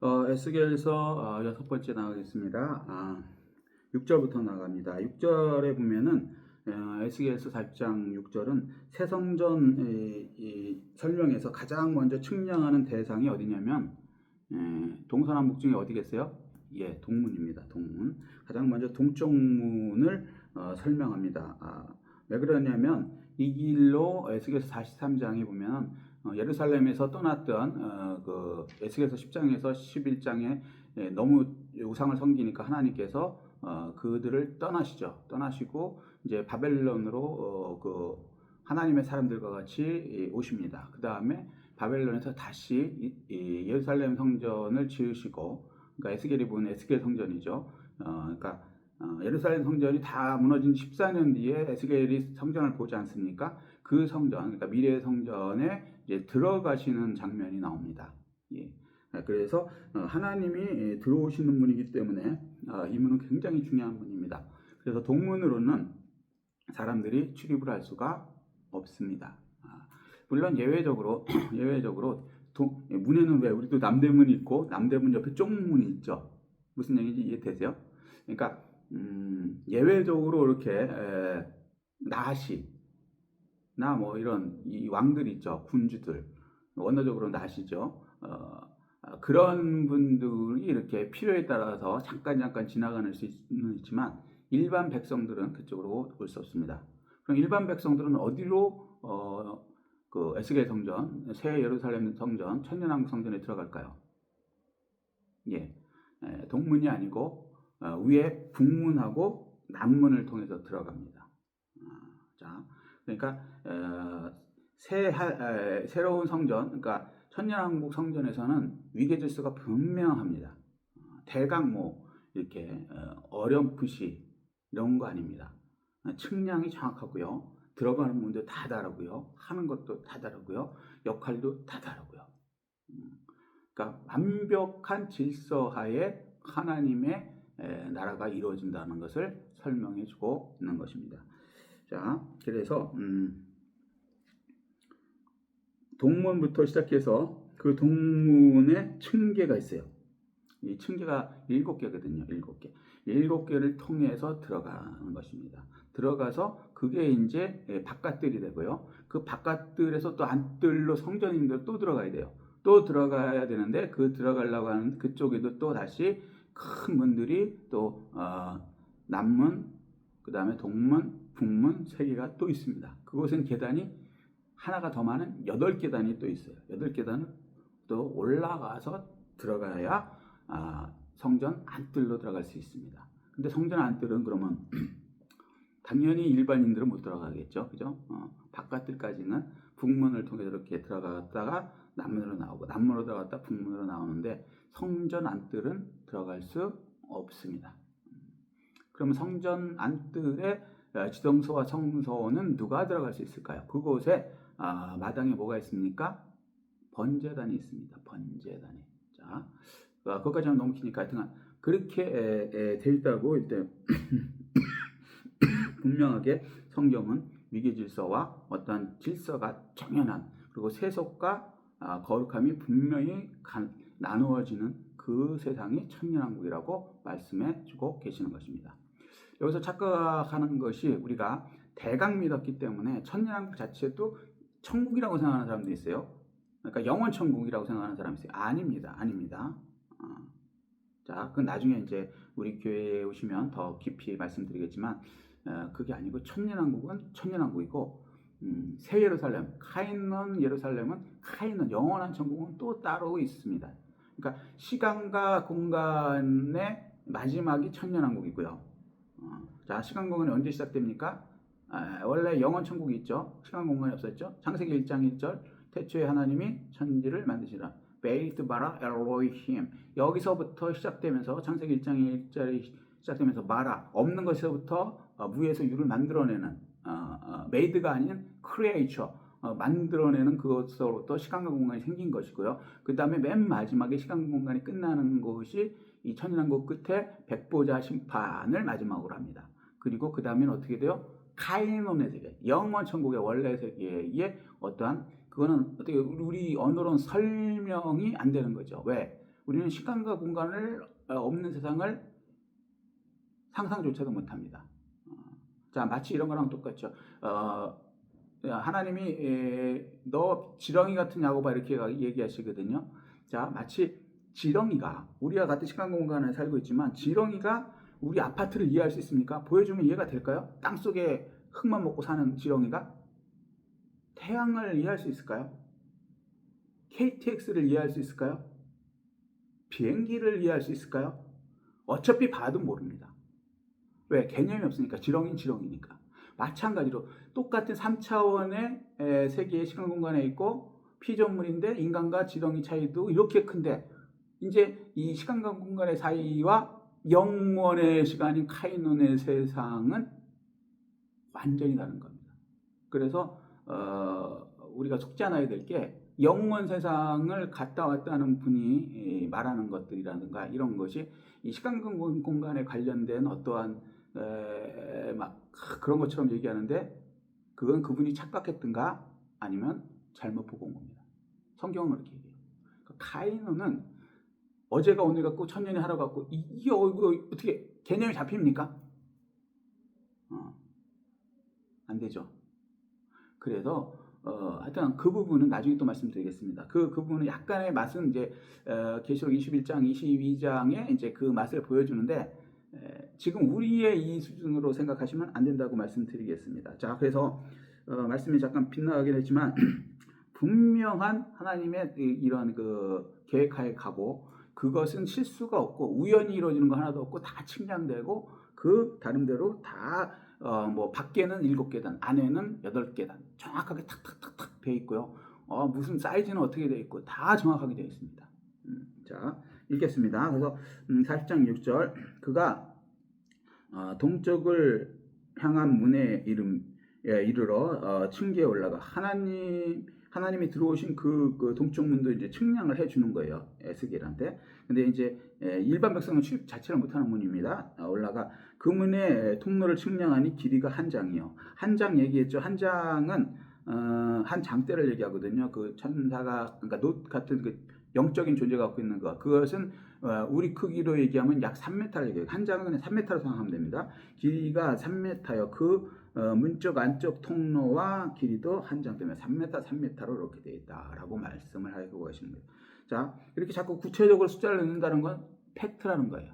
에스겔서 여섯 번째 나가겠습니다. 6절부터 나갑니다. 6절에 보면은 에스겔서 4장 6절은 새 성전 이 설명에서 가장 먼저 측량하는 대상이 어디냐면 동서남북 중에 어디겠어요? 예, 동문입니다. 동문. 가장 먼저 동쪽 문을 설명합니다. 왜 그러냐면 이 길로 에스겔서 43장에 보면 예루살렘에서 떠났던 그 에스겔서 10장에서 11장에 너무 우상을 섬기니까 하나님께서 그들을 떠나시고 이제 바벨론으로 그 하나님의 사람들과 같이 오십니다. 그 다음에 바벨론에서 다시 예루살렘 성전을 지으시고, 그러니까 에스겔이 본 에스겔 성전이죠. 그러니까 예루살렘 성전이 다 무너진 14년 뒤에 에스겔이 성전을 보지 않습니까? 그 성전, 그러니까 미래의 성전에 이제 들어가시는 장면이 나옵니다. 예. 그래서 하나님이 들어오시는 문이기 때문에 이 문은 굉장히 중요한 문입니다. 그래서 동문으로는 사람들이 출입을 할 수가 없습니다. 물론 예외적으로 문에는 왜 우리도 남대문이 있고 남대문 옆에 쪽문이 있죠. 무슨 얘기인지 이해되세요? 그러니까 예외적으로 이렇게 나시나 뭐 이런 이 왕들 있죠. 군주들 원어적으로 나시죠. 그런 분들이 이렇게 필요에 따라서 잠깐 지나가는 수는 있지만 일반 백성들은 그쪽으로 올 수 없습니다. 그럼 일반 백성들은 어디로 그 에스겔 성전, 새 예루살렘 성전, 천년왕국 성전에 들어갈까요? 예, 동문이 아니고 위에 북문하고 남문을 통해서 들어갑니다. 자, 그러니까 새로운 성전, 그러니까 천년왕국 성전에서는 위계 질서가 분명합니다. 대강 뭐 이렇게 어렴풋이 이런 거 아닙니다. 측량이 정확하고요. 들어가는 문도 다 다르고요. 하는 것도 다 다르고요. 역할도 다 다르고요. 그러니까 완벽한 질서하에 하나님의 나라가 이루어진다는 것을 설명해 주고 있는 것입니다. 자, 그래서 동문부터 시작해서 그 동문에 층계가 있어요. 이 층계가 7개거든요. 7개. 7개를 통해서 들어가는 것입니다. 들어가서 그게 이제 바깥들이 되고요. 그 바깥들에서 또 안뜰로 성전인들 또 들어가야 돼요. 또 들어가야 되는데 그 들어가려고 하는 그쪽에도 또 다시 큰 문들이 또 남문, 그 다음에 동문, 북문 3개가 또 있습니다. 그곳은 계단이 하나가 더 많은 8계단이 또 있어요. 8계단은 또 올라가서 들어가야 성전 안뜰로 들어갈 수 있습니다. 근데 성전 안뜰은 그러면 당연히 일반인들은 못 들어가겠죠. 그죠? 바깥뜰까지는 북문을 통해 이렇게 들어갔다가 남문으로 나오고 남문으로 들어갔다 북문으로 나오는데 성전 안뜰은 들어갈 수 없습니다. 그러면 성전 안뜰에 지성소와 성소는 누가 들어갈 수 있을까요? 그곳에 마당에 뭐가 있습니까? 번제단이 있습니다. 번제단이. 자, 그것까지는 너무 기니까 하여튼 그렇게 돼 있다고 일단 분명하게 성경은 위계질서와 어떤 질서가 정연한, 그리고 세속과 거룩함이 분명히 나누어지는 그 세상이 천년왕국이라고 말씀해 주고 계시는 것입니다. 여기서 착각하는 것이 우리가 대강 믿었기 때문에 천년왕국 자체도 천국이라고 생각하는 사람도 있어요. 그러니까 영원 천국이라고 생각하는 사람이 있어요. 아닙니다. 자, 그건 나중에 이제 우리 교회에 오시면 더 깊이 말씀드리겠지만 그게 아니고 천년왕국은 천년왕국이고 새 예루살렘, 카이논 예루살렘은 카이논 영원한 천국은 또 따로 있습니다. 그러니까 시간과 공간의 마지막이 천년왕국이고요. 자, 시간 공간이 언제 시작됩니까? 원래 영원 천국이 있죠. 시간 공간이 없었죠. 창세기 1장 1절 태초에 하나님이 천지를 만드시라. 베이트 바라 엘로힘. 여기서부터 시작되면서 창세기 1장 1절이 시작되면서 바라 없는 것에서부터 무에서 유를 만들어내는 메이드가 아닌 크리에이처 만들어내는 그것으로부터 시간과 공간이 생긴 것이고요. 그 다음에 맨 마지막에 시간 공간이 끝나는 것이 이 천년왕국 끝에 백보자 심판을 마지막으로 합니다. 그리고 그 다음에는 어떻게 돼요? 카이논의 세계, 영원 천국의 원래 세계의 어떠한 그거는 어떻게 우리 언어로는 설명이 안 되는 거죠. 왜? 우리는 시간과 공간을 없는 세상을 상상조차도 못합니다. 자, 마치 이런 거랑 똑같죠. 하나님이 너 지렁이 같은 야곱아 이렇게 얘기하시거든요. 자, 마치 지렁이가 우리와 같은 시간 공간에 살고 있지만 지렁이가 우리 아파트를 이해할 수 있습니까? 보여주면 이해가 될까요? 땅속에 흙만 먹고 사는 지렁이가 태양을 이해할 수 있을까요? KTX를 이해할 수 있을까요? 비행기를 이해할 수 있을까요? 어차피 봐도 모릅니다. 왜? 개념이 없으니까. 지렁이는 지렁이니까. 마찬가지로 똑같은 3차원의 세계의 시간 공간에 있고 피조물인데 인간과 지렁이 차이도 이렇게 큰데 이제 이 시간과 공간의 사이와 영원의 시간인 카이논의 세상은 완전히 다른 겁니다. 그래서 우리가 속지 않아야 될 게 영원 세상을 갔다 왔다 하는 분이 말하는 것들이라든가 이런 것이 이 시간 공간에 관련된 어떠한 막 그런 것처럼 얘기하는데 그건 그분이 착각했든가 아니면 잘못 보고 온 겁니다. 성경은 그렇게 얘기해요. 카이논은 어제가 오늘 같고 천년이 하루 같고 이게 어떻게 개념이 잡힙니까? 안 되죠. 그래서 하여튼 그 부분은 나중에 또 말씀드리겠습니다. 그 부분은 약간의 맛은 이제 계시록 21장, 22장에 이제 그 맛을 보여주는데 지금 우리의 이 수준으로 생각하시면 안 된다고 말씀드리겠습니다. 자, 그래서 말씀이 잠깐 빗나가긴 했지만 분명한 하나님의 이런 그 계획하에 가고 그것은 실수가 없고 우연히 이루어지는 거 하나도 없고 다 측량되고 그 다른대로 다 뭐 밖에는 7계단, 안에는 8계단 정확하게 탁탁탁탁 돼 있고요. 무슨 사이즈는 어떻게 돼 있고 다 정확하게 되어 있습니다. 자, 읽겠습니다. 그래서 40장 6절 그가 동쪽을 향한 문에 이르러 층계에 올라가 하나님이 들어오신 그 동쪽 문도 이제 측량을 해주는 거예요. 에스겔한테. 근데 이제 일반 백성은 출입 자체를 못하는 문입니다. 올라가 그 문의 통로를 측량하니 길이가 한 장이요. 한 장 얘기했죠. 한 장은 한 장대를 얘기하거든요. 그 천사가 그러니까 놋 같은 그 영적인 존재가 갖고 있는 거. 그것은 우리 크기로 얘기하면 약 3m를 얘기해요. 한 장은 그냥 3m로 생각하면 됩니다. 길이가 3m요. 그 문쪽 안쪽 통로와 길이도 한 장 때문에 3m, 3m로 이렇게 되어 있다라고 말씀을 하고 계시는 거예요. 자, 이렇게 자꾸 구체적으로 숫자를 넣는다는 건 팩트라는 거예요.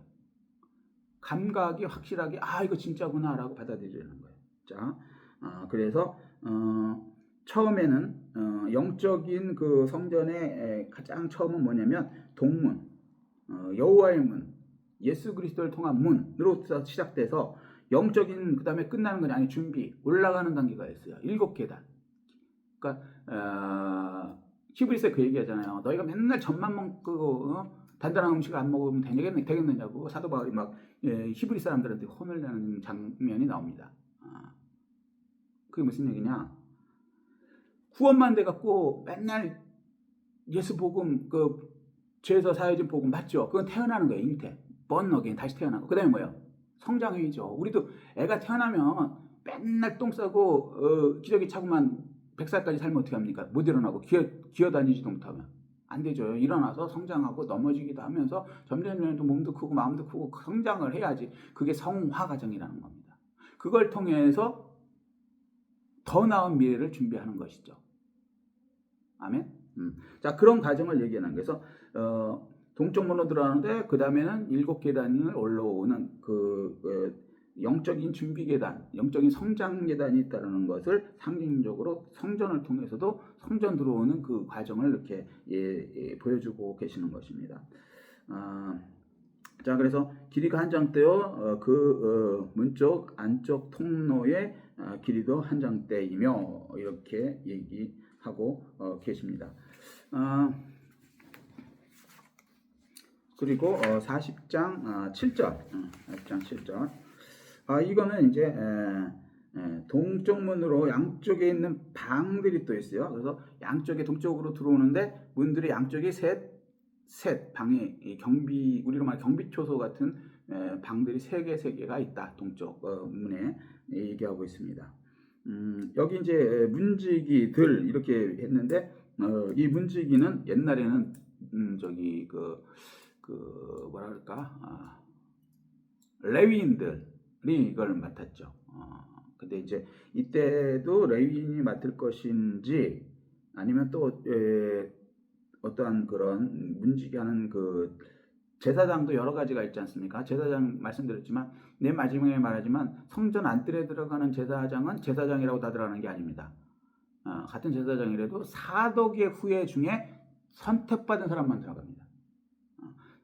감각이 확실하게 이거 진짜구나라고 받아들이는 거예요. 자, 그래서 처음에는 영적인 그 성전의 가장 처음은 뭐냐면 동문, 여호와의 문, 예수 그리스도를 통한 문으로부터 시작돼서 영적인 그 다음에 끝나는 건 아니 준비 올라가는 단계가 있어요. 7계단. 그러니까 히브리서에 그 얘기하잖아요. 너희가 맨날 젖만 먹고 단단한 음식을 안 먹으면 되겠느냐고 사도 바울이 막 히브리 사람들한테 혼을 내는 장면이 나옵니다. 그게 무슨 얘기냐? 구원만 돼갖고 맨날 예수 복음 그 죄에서 사해진 복음 맞죠? 그건 태어나는 거예요. 잉태 번너긴 다시 태어나고 그 다음에 뭐예요? 성장회의죠. 우리도 애가 태어나면 맨날 똥 싸고 기저귀 차고만 100살까지 살면 어떻게 합니까? 못 일어나고 기어다니지도 못하면 안 되죠. 일어나서 성장하고 넘어지기도 하면서 점점 몸도 크고 마음도 크고 성장을 해야지. 그게 성화 과정이라는 겁니다. 그걸 통해서 더 나은 미래를 준비하는 것이죠. 아멘. 자, 그런 과정을 얘기하는 거예요. 그래서 동쪽 문으로 들어가는데 그 다음에는 7계단을 올라오는 그 영적인 준비 계단, 영적인 성장 계단이 있다는 것을 상징적으로 성전을 통해서도 성전 들어오는 그 과정을 이렇게 보여주고 계시는 것입니다. 자, 그래서 길이가 한 장대요. 문쪽 안쪽 통로의 길이도 한 장대이며 이렇게 얘기하고 계십니다. 그리고 40장 7절, 40장 7절. 이거는 이제 동쪽 문으로 양쪽에 있는 방들이 또 있어요. 그래서 양쪽에 동쪽으로 들어오는데 문들이 양쪽에 셋 방에 우리로 말하면 경비초소 같은 방들이 3개가 있다. 동쪽 문에 얘기하고 있습니다. 여기 이제 문지기들 이렇게 했는데 이 문지기는 옛날에는 그 뭐라 그럴까 레위인들이 이걸 맡았죠. 근데 이제 이때도 레위인이 맡을 것인지 아니면 또 어떠한 그런 문지기 하는 그 제사장도 여러 가지가 있지 않습니까? 제사장 말씀드렸지만 맨 마지막에 말하지만 성전 안뜰에 들어가는 제사장은 제사장이라고 다 들어가는 게 아닙니다. 같은 제사장이라도 사독의 후예 중에 선택받은 사람만 들어갑니다.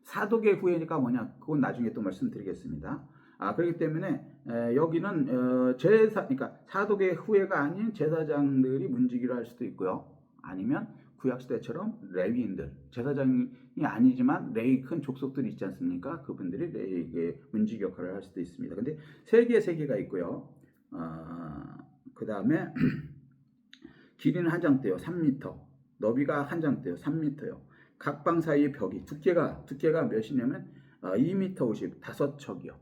사독의 후예니까 뭐냐? 그건 나중에 또 말씀드리겠습니다. 그렇기 때문에 여기는 그러니까 사독의 후예가 아닌 제사장들이 문지기를 할 수도 있고요. 아니면 구약시대처럼 레위인들, 제사장이 아니지만 레위 큰 족속들이 있지 않습니까? 그분들이 레위의 문지기 역할을 할 수도 있습니다. 근데 세계가 있고요. 그 다음에 길이는 한 장대요. 3m. 너비가 한 장대요. 3m요. 각 방 사이의 벽이 두께가 몇이냐면 2m 50, 5척이요.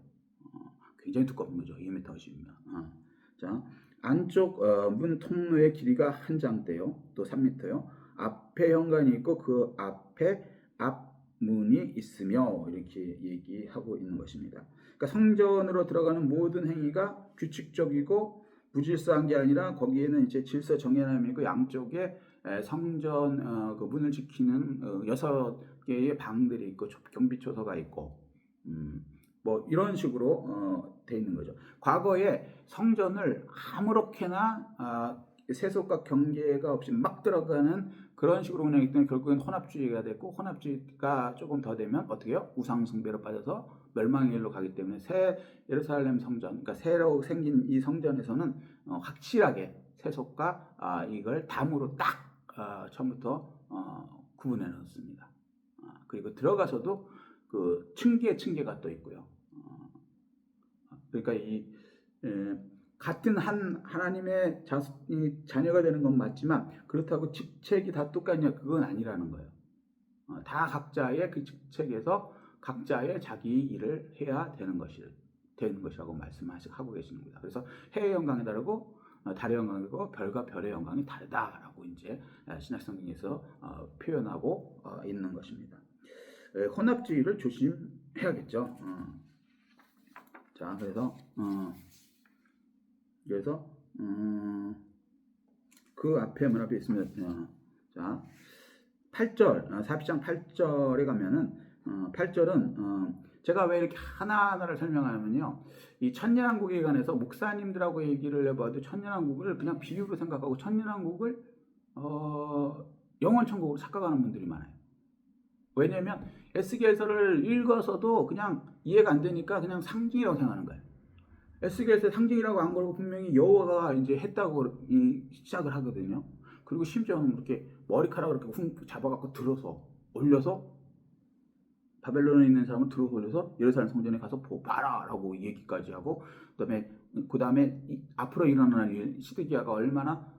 굉장히 두꺼운 거죠. 2m 50이면. 자, 안쪽 문 통로의 길이가 한 장대요. 또 3m요. 앞에 현관이 있고 그 앞에 앞문이 있으며 이렇게 얘기하고 있는 것입니다. 그러니까 성전으로 들어가는 모든 행위가 규칙적이고 무질서한 게 아니라 거기에는 이제 질서 정연함이 있고 양쪽에 성전 그 문을 지키는 6개의 방들이 있고 경비초소가 있고 뭐 이런 식으로 돼 있는 거죠. 과거에 성전을 아무렇게나 세속과 경계가 없이 막 들어가는 그런 식으로 운영했기 때문에 결국엔 혼합주의가 됐고 혼합주의가 조금 더 되면 어떻게 해요? 우상숭배로 빠져서 멸망의 길로 가기 때문에 새 예루살렘 성전, 그러니까 새로 생긴 이 성전에서는 확실하게 세속과 이걸 담으로 딱 처음부터 구분해 놓습니다. 그리고 들어가서도 그 층계가 또 있고요. 그러니까 이 같은 하나님의 자녀가 되는 건 맞지만 그렇다고 직책이 다 똑같냐 그건 아니라는 거예요. 다 각자의 그 직책에서 각자의 자기 일을 해야 되는 것이라고 말씀하고 계시는 겁니다. 그래서 해의 영광이 다르고 달의 영광이고 별과 별의 영광이 다르다라고 이제 신약성경에서 표현하고 있는 것입니다. 혼합주의를 조심해야겠죠. 자, 그래서 그 앞에 뭐라고 있습니다. 자, 8절, 40장 8절에 가면은 8절은 제가 왜 이렇게 하나하나를 설명하냐면요. 이 천년왕국에 관해서 목사님들하고 얘기를 해봐도 천년왕국을 그냥 비유로 생각하고 천년왕국을 영원천국으로 착각하는 분들이 많아요. 왜냐면 에스겔서를 읽어서도 그냥 이해가 안 되니까 그냥 상징이라고 생각하는 거예요. 에스겔서 상징이라고 안 걸고 분명히 여호와가 이제 했다고 시작을 하거든요. 그리고 심지어는 이렇게 머리카락을 이렇게 훅 잡아갖고 들어서 올려서 바벨론에 있는 사람은 들어서 올려서 예루살렘 성전에 가서 봐라라고 얘기까지 하고 그다음에 앞으로 일어나는 일 시드기야가 얼마나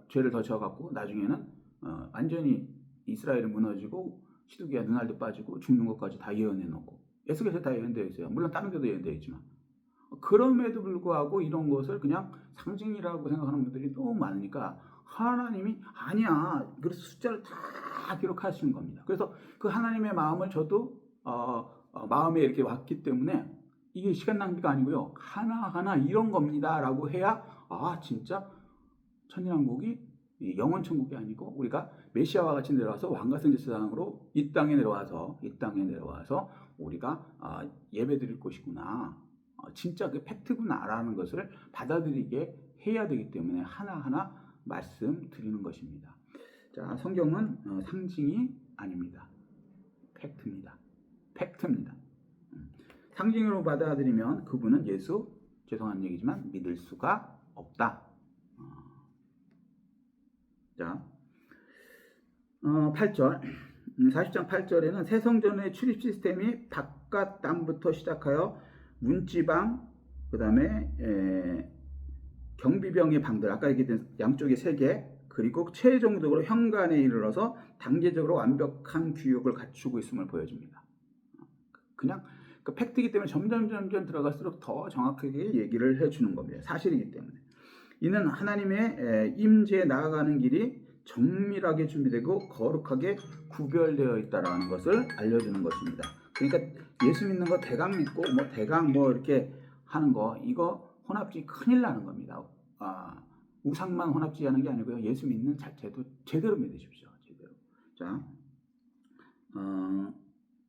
죄를 더 지어갖고 나중에는 완전히 이스라엘이 무너지고 시드기야 눈알도 빠지고 죽는 것까지 다 예언해놓고 에스겔서에 다 예언되어 있어요. 물론 다른 데도 예언되어 있지만 그럼에도 불구하고 이런 것을 그냥 상징이라고 생각하는 분들이 너무 많으니까 하나님이 아니야. 그래서 숫자를 다 기록하시는 겁니다. 그래서 그 하나님의 마음을 저도 마음에 이렇게 왔기 때문에 이게 시간 낭비가 아니고요. 하나하나 이런 겁니다라고 해야 진짜 천년왕국이 영원 천국이 아니고 우리가 메시아와 같이 내려와서 왕같은 제사장으로 이 땅에 내려와서 우리가 예배드릴 곳이구나. 진짜 그 팩트구나라는 것을 받아들이게 해야 되기 때문에 하나하나 말씀드리는 것입니다. 자, 성경은 상징이 아닙니다. 팩트입니다. 상징으로 받아들이면 그분은 예수, 죄송한 얘기지만 믿을 수가 없다. 자, 8절 40장 8절에는 새 성전의 출입 시스템이 바깥 담부터 시작하여 문지방, 그 다음에 경비병의 방들, 아까 얘기했던 양쪽에 3개, 그리고 최종적으로 현관에 이르러서 단계적으로 완벽한 규격을 갖추고 있음을 보여줍니다. 그냥 그 팩트이기 때문에 점점 들어갈수록 더 정확하게 얘기를 해주는 겁니다. 사실이기 때문에. 이는 하나님의 임재에 나아가는 길이 정밀하게 준비되고 거룩하게 구별되어 있다라는 것을 알려주는 것입니다. 그러니까 예수 믿는 거 대강 믿고 뭐 대강 뭐 이렇게 하는 거 이거 혼합주의 큰일 나는 겁니다. 우상만 혼합주의하는 게 아니고요. 예수 믿는 자체도 제대로 믿으십시오. 제대로. 자,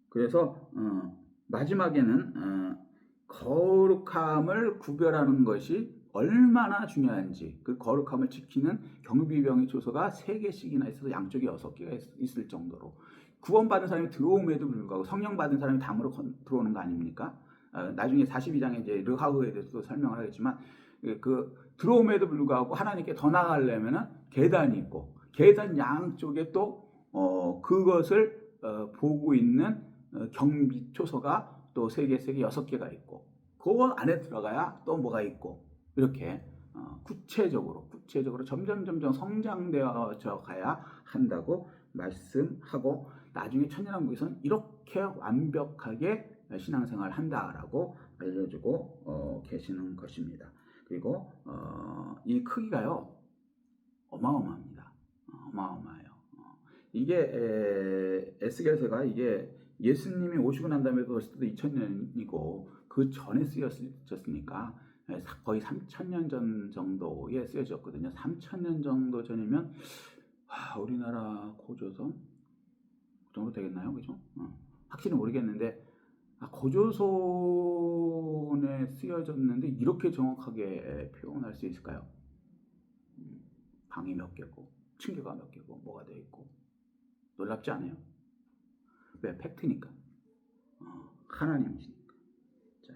그래서 마지막에는 거룩함을 구별하는 것이 얼마나 중요한지, 그 거룩함을 지키는 경비병의 조서가 3개씩이나 있어서 양쪽에 6개가 있을 정도로 구원받은 사람이 들어옴에도 불구하고 성령 받은 사람이 담으로 들어오는 거 아닙니까? 나중에 42장에 이제 르하우에 대해서도 설명을 하겠지만 그 들어옴에도 불구하고 하나님께 더 나가려면은 계단이 있고 계단 양쪽에 또 그것을 보고 있는 경비 초소가 또 3개, 6개가 있고 그 안에 들어가야 또 뭐가 있고 이렇게 구체적으로 점점 성장되어져 가야 한다고 말씀하고 나중에 천년왕국에서는 이렇게 완벽하게 신앙생활을 한다라고 알려주고 계시는 것입니다. 그리고 이 크기가요 어마어마합니다. 어마어마해요. 이게 에스겔서가 이게 예수님이 오시고 난 다음에 벌써 2000년이고 그 전에 쓰여졌으니까 거의 3000년 전 정도에 쓰여졌거든요. 3000년 정도 전이면 우리나라 고조선 그 정도 되겠나요? 그죠? 확실히 모르겠는데 고조선에 쓰여졌는데 이렇게 정확하게 표현할 수 있을까요? 방이 몇 개고 층계가 몇 개고 뭐가 되어 있고 놀랍지 않아요? 왜? 팩트니까. 하나님이시니까. 자,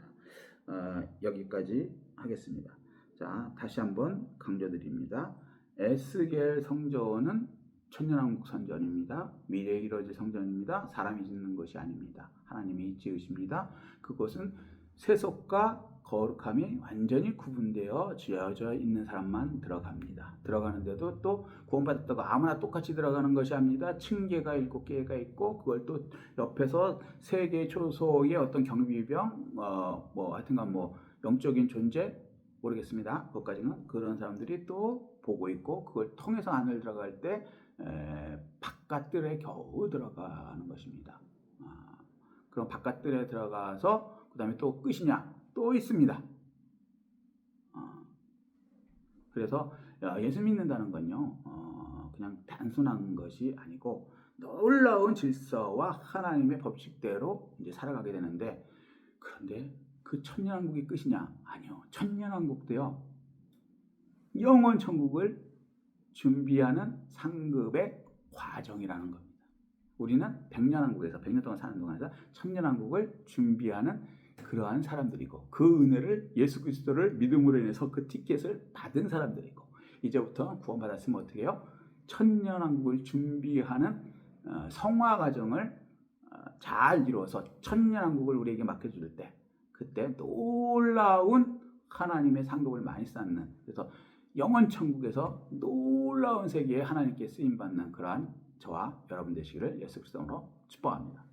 여기까지 하겠습니다. 자, 다시 한번 강조드립니다. 에스겔 성전은 천년왕국 성전입니다. 미래에 이루어질 성전입니다. 사람이 짓는 것이 아닙니다. 하나님이 지으십니다. 그것은 세속과 거룩함이 완전히 구분되어 지어져 있는 사람만 들어갑니다. 들어가는데도 또 구원받았다고 아무나 똑같이 들어가는 것이 아닙니다. 층계가 7개가 있고 그걸 또 옆에서 3개 초소의 어떤 경비병 뭐 하여튼간 뭐 영적인 존재 모르겠습니다. 그것까지는 그런 사람들이 또 보고 있고 그걸 통해서 안을 들어갈 때 바깥들에 겨우 들어가는 것입니다. 그럼 바깥들에 들어가서 그 다음에 또 끝이냐? 또 있습니다. 그래서 예수 믿는다는 건요 그냥 단순한 것이 아니고 놀라운 질서와 하나님의 법칙대로 이제 살아가게 되는데 그런데 그 천년왕국이 끝이냐? 아니요. 천년왕국도요 영원 천국을 준비하는 상급의 과정이라는 겁니다. 우리는 백년왕국에서 100년 동안 사는 동안에서 천년왕국을 준비하는 그러한 사람들이고 그 은혜를 예수 그리스도를 믿음으로 인해서 그 티켓을 받은 사람들이고 이제부터 구원받았으면 어떻게 해요? 천년왕국을 준비하는 성화 과정을 잘 이루어서 천년왕국을 우리에게 맡겨줄 때 그때 놀라운 하나님의 상급을 많이 쌓는 그래서 영원 천국에서 놀라운 세계에 하나님께 쓰임받는 그러한 저와 여러분 되시기를 예수 그리스도로 축복합니다.